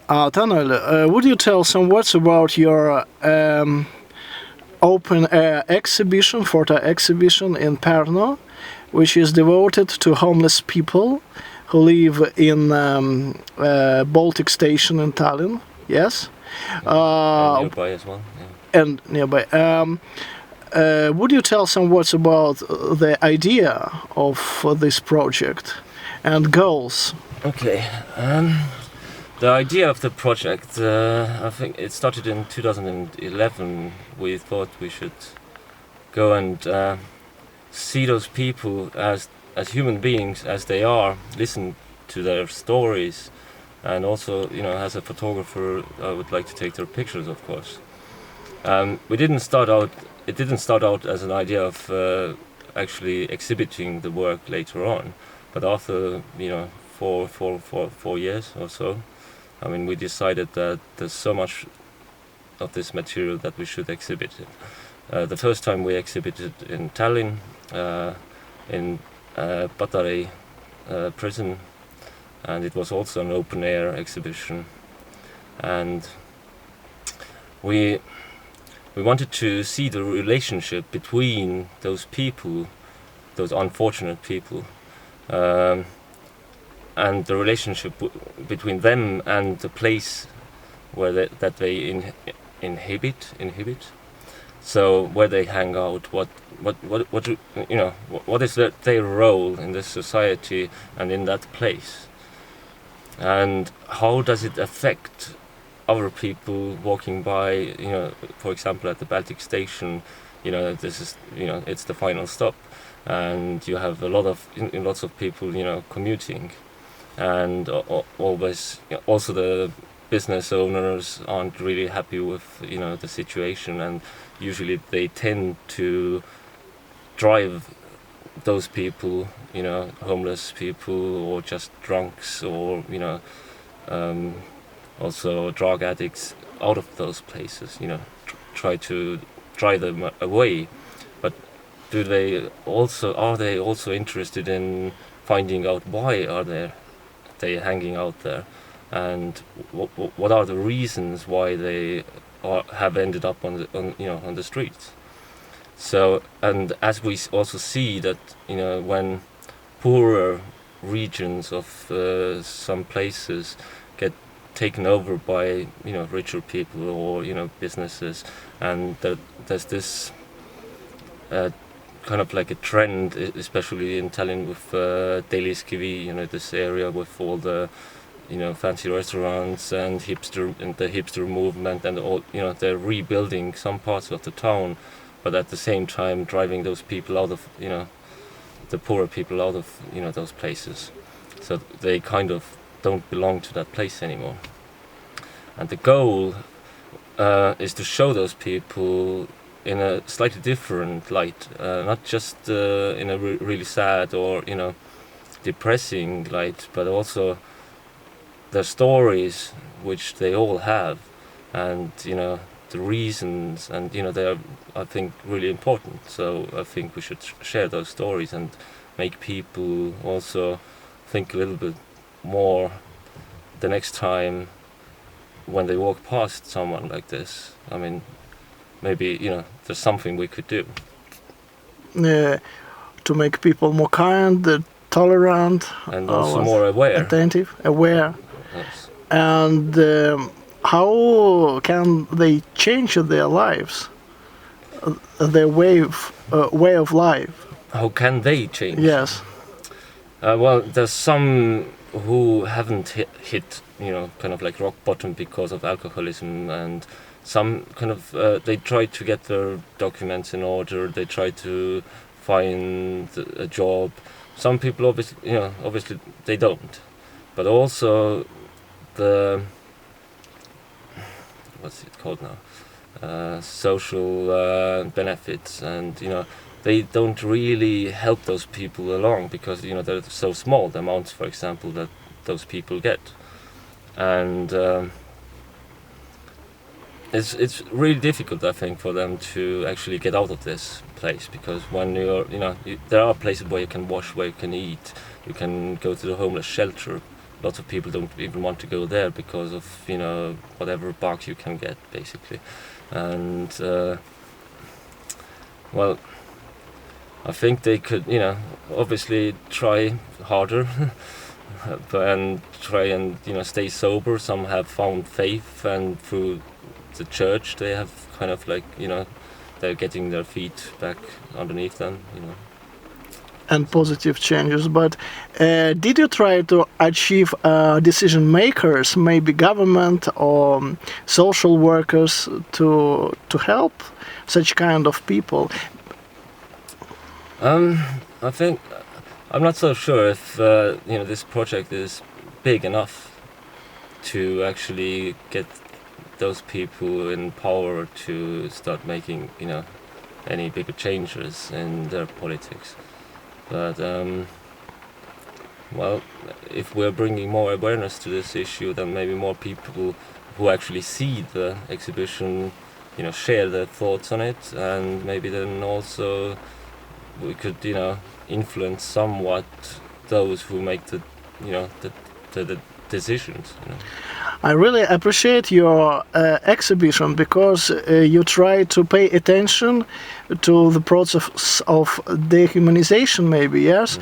Danel, would you tell some words about your open air exhibition, photo exhibition in Pärnu, which is devoted to homeless people who live in Baltic station in Tallinn? Yes. And nearby as well. Yeah. And nearby. Would you tell some words about the idea of this project and goals? Okay. The idea of the project, I think it started in 2011. We thought we should go and see those people as human beings as they are, listen to their stories, and also, as a photographer, I would like to take their pictures, of course. It didn't start out as an idea of actually exhibiting the work later on, but after 4 years or so, we decided that there's so much of this material that we should exhibit it. The first time we exhibited in Tallinn, in Patarei prison, and it was also an open air exhibition, and we wanted to see the relationship between those people, those unfortunate people, and the relationship between them and the place where they inhabit. So where they hang out, what is their role in this society and in that place, and how does it affect other people walking by? For example, at the Baltic station, this is it's the final stop, and you have lots of people commuting, and always also the business owners aren't really happy with the situation, and usually they tend to drive those people, homeless people or just drunks or also drug addicts, out of those places, try to drive them away. But are they also interested in finding out why are they hanging out there, and what are the reasons why they have ended up on the streets? So, and as we also see that when poorer regions of some places get taken over by richer people or businesses, and there's this kind of like a trend, especially in Tallinn with Telliskivi, this area with all the fancy restaurants and the hipster movement, and all they're rebuilding some parts of the town, but at the same time driving those people out of the poorer people out of those places, so they kind of don't belong to that place anymore. And the goal is to show those people in a slightly different light, not just in a really sad or depressing light, but also their stories, which they all have, and the reasons, and they are, I think, really important. So I think we should share those stories and make people also think a little bit more the next time when they walk past someone like this. Maybe there's something we could do to make people more kind, tolerant, and also more aware, attentive, aware. Yes. And how can they change their lives, their way of life? How can they change? Yes. Well, there's some who haven't hit kind of like rock bottom because of alcoholism, and some kind of they try to get their documents in order, they try to find a job. Some people obviously they don't, but also the what's it called now, social benefits, and they don't really help those people along because they're so small, the amounts, for example, that those people get, and it's really difficult, I think, for them to actually get out of this place, because when there are places where you can wash, where you can eat, you can go to the homeless shelter, lots of people don't even want to go there because of whatever bugs you can get basically, and well, I think they could obviously try harder and try and stay sober. Some have found faith, and through the church they have kind of like they're getting their feet back underneath them, and positive changes. But did you try to achieve decision makers, maybe government or social workers, to help such kind of people? I think I'm not so sure if this project is big enough to actually get those people in power to start making any bigger changes in their politics. But well, if we're bringing more awareness to this issue, then maybe more people who actually see the exhibition share their thoughts on it, and maybe then also we could influence somewhat those who make the decisions. I really appreciate your exhibition, because you try to pay attention to the process of dehumanization, maybe, yes,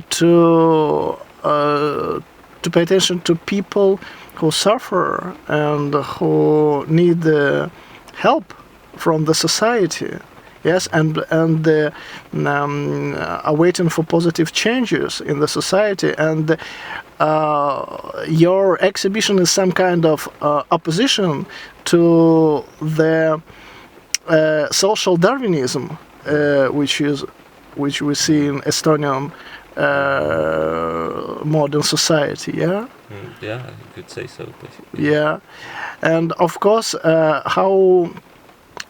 to pay attention to people who suffer and who need help from the society. Yes, and are waiting for positive changes in the society, and your exhibition is some kind of opposition to the social Darwinism, which we see in Estonian modern society. Yeah. Yeah, you could say so. Basically. Yeah, and of course, how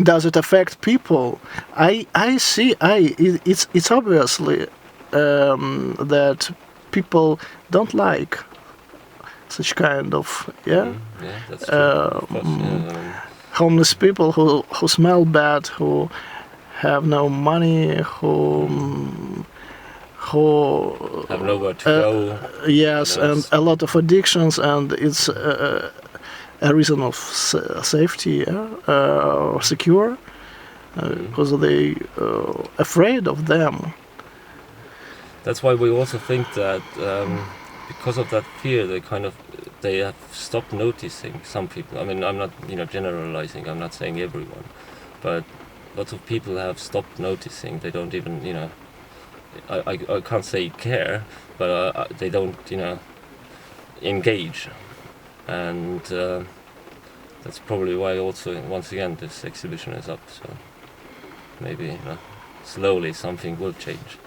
does it affect people? I see. It's obviously that people don't like such kind of yeah, that's true. Homeless people who smell bad, who have no money, who have nowhere to go. Yes, and a lot of addictions, and it's a reason of safety, or secure, because they afraid of them. That's why we also think that because of that fear, they have stopped noticing some people. I mean, I'm not generalizing. I'm not saying everyone, but lots of people have stopped noticing. They don't even I can't say care, but they don't engage. And that's probably why also once again this exhibition is up, so maybe slowly something will change.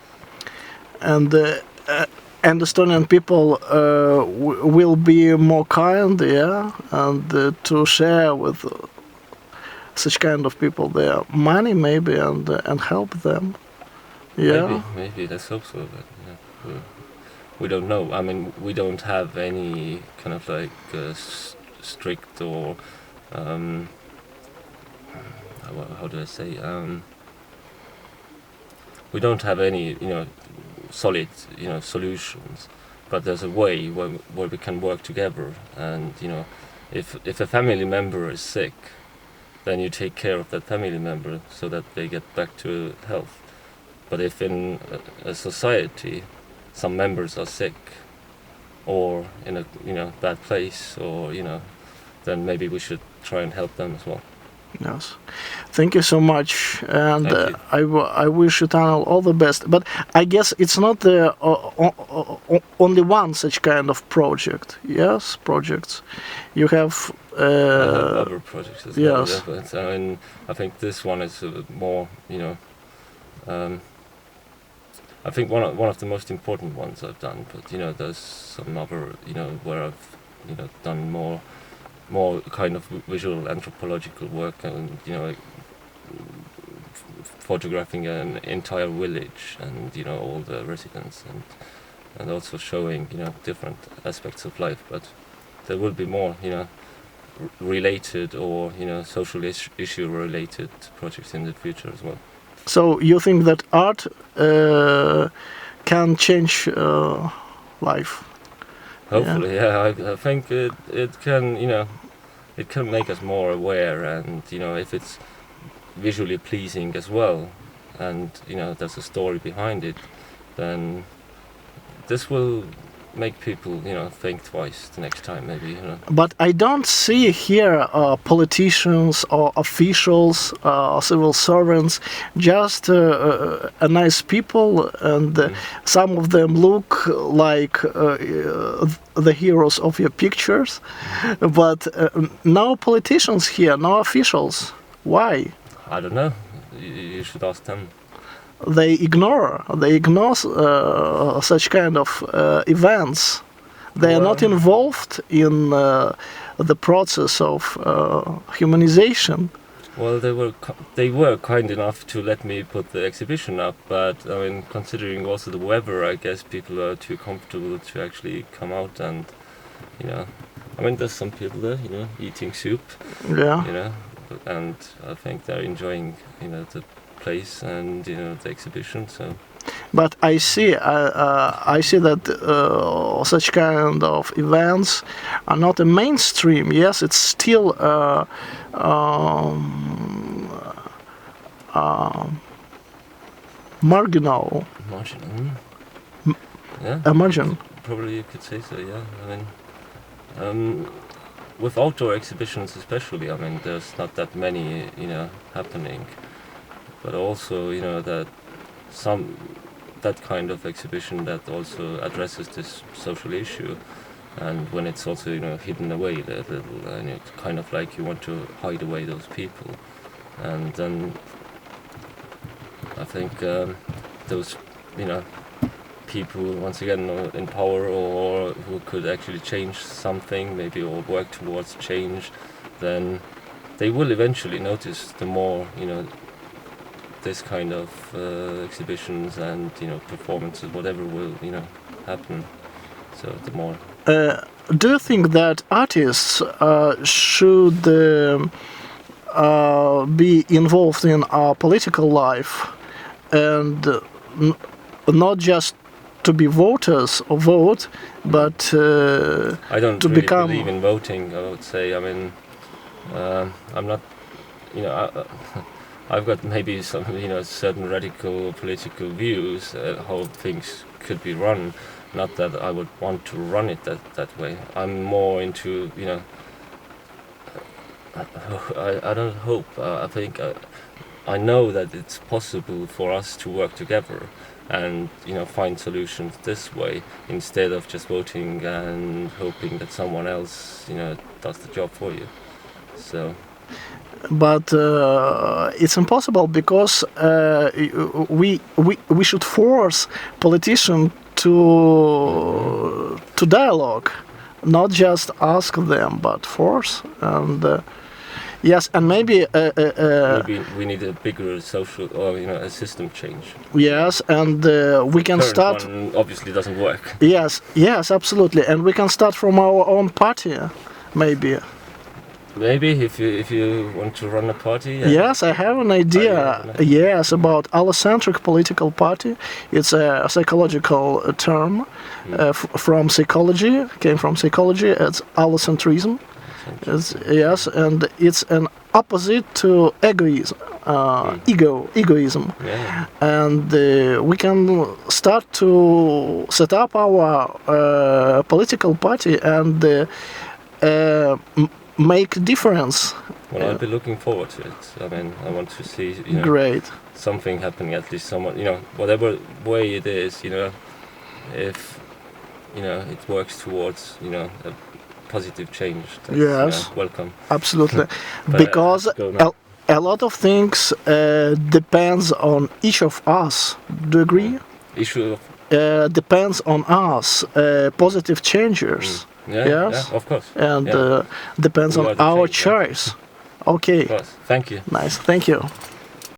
And Estonian people will be more kind, yeah, and to share with such kind of people their money, maybe, and help them. Yeah. Maybe let's hope so, but we don't know. I mean, we don't have any kind of like strict or how do I say? We don't have any solid solutions, but there's a way where we can work together. And if a family member is sick, then you take care of that family member so that they get back to health. But if in a society some members are sick or in a bad place, or then maybe we should try and help them as well. Yes, thank you so much, and I wish you, Danel, all the best. But I guess it's not the only one such kind of project. Yes, projects. You have other projects as well. Yes. Yeah, but I mean, I think this one is more. I think one of the most important ones I've done. But there's some other where I've done more kind of visual anthropological work, and like photographing an entire village and all the residents, and also showing different aspects of life. But there will be more related or social issue related projects in the future as well. So you think that art can change life Hopefully, I think it can, it can make us more aware, and if it's visually pleasing as well, and there's a story behind it, then this will make people think twice the next time, maybe. But I don't see here politicians or officials or civil servants, just nice people, and some of them look like the heroes of your pictures, but no politicians here, no officials. Why? I don't know. You should ask them. They ignore such kind of events. They are not involved in the process of humanization. Well, they were kind enough to let me put the exhibition up, but I mean, considering also the weather, I guess people are too comfortable to actually come out, and I mean, there's some people there, eating soup, and I think they're enjoying, the place and the exhibition. So, but I see that such kind of events are not a mainstream. Yes, it's still marginal. Marginal. Yeah. A margin. Probably you could say so. Yeah. I mean, with outdoor exhibitions especially, I mean, there's not that many, happening. But also, that kind of exhibition that also addresses this social issue, and when it's also, hidden away a little, and it's kind of like you want to hide away those people, and then I think those, people once again in power, or who could actually change something, maybe, or work towards change, then they will eventually notice the more, this kind of exhibitions and performances, whatever will happen. So the more. Do you think that artists should be involved in our political life, and not just to be voters or vote, but I don't to really become? believe in voting, I would say. I mean, I'm not. I've got maybe some, certain radical political views how things could be run. Not that I would want to run it that way. I'm more into, I don't hope. I think I know that it's possible for us to work together and find solutions this way, instead of just voting and hoping that someone else does the job for you. So. But it's impossible, because we should force politicians to dialogue, not just ask them, but force. And yes, and maybe we need a bigger social, or a system change. Yes, and we can start. One obviously doesn't work. Yes, absolutely, and we can start from our own party, maybe. Maybe if you want to run a party. Yes, I have an idea. Yes, about allocentric political party. It's a psychological term from psychology. Came from psychology. It's allocentrism. Yes, and it's an opposite to egoism. Egoism. Yeah. And we can start to set up our political party and make difference. Well, I'll be looking forward to it. I mean, I want to see Great. something happening, at least someone, whatever way it is, if it works towards a positive change. That's, yes, welcome. Absolutely. Because a lot of things depends on each of us. Do you agree? Issue of depends on us. Positive changes. Yeah, yes, yeah, of course. And depends on our choice. Okay. Of course. Thank you. Nice. Thank you.